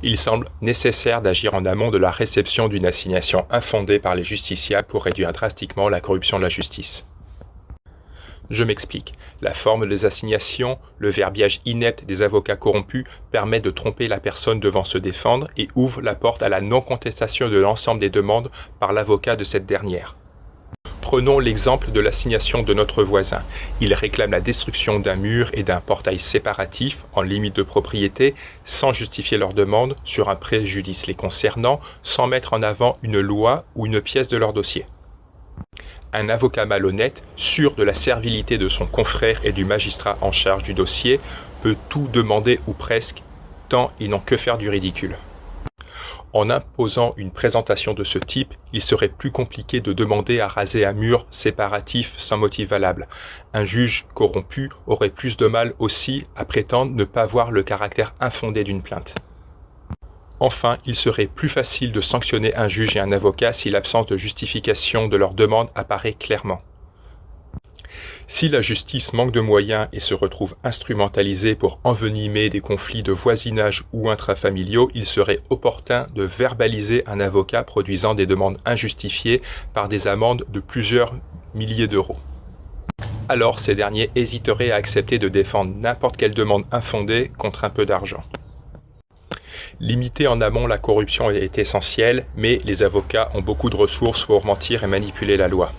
Il semble nécessaire d'agir en amont de la réception d'une assignation infondée par les justiciables pour réduire drastiquement la corruption de la justice. Je m'explique. La forme des assignations, le verbiage inepte des avocats corrompus permet de tromper la personne devant se défendre et ouvre la porte à la non-contestation de l'ensemble des demandes par l'avocat de cette dernière. Prenons l'exemple de l'assignation de notre voisin. Il réclame la destruction d'un mur et d'un portail séparatif en limite de propriété sans justifier leur demande sur un préjudice les concernant, sans mettre en avant une loi ou une pièce de leur dossier. Un avocat malhonnête, sûr de la servilité de son confrère et du magistrat en charge du dossier, peut tout demander ou presque, tant ils n'ont que faire du ridicule. En imposant une présentation de ce type, il serait plus compliqué de demander à raser un mur séparatif sans motif valable. Un juge corrompu aurait plus de mal aussi à prétendre ne pas voir le caractère infondé d'une plainte. Enfin, il serait plus facile de sanctionner un juge et un avocat si l'absence de justification de leur demande apparaît clairement. Si la justice manque de moyens et se retrouve instrumentalisée pour envenimer des conflits de voisinage ou intrafamiliaux, il serait opportun de verbaliser un avocat produisant des demandes injustifiées par des amendes de plusieurs milliers d'euros. Alors ces derniers hésiteraient à accepter de défendre n'importe quelle demande infondée contre un peu d'argent. Limiter en amont la corruption est essentiel, mais les avocats ont beaucoup de ressources pour mentir et manipuler la loi.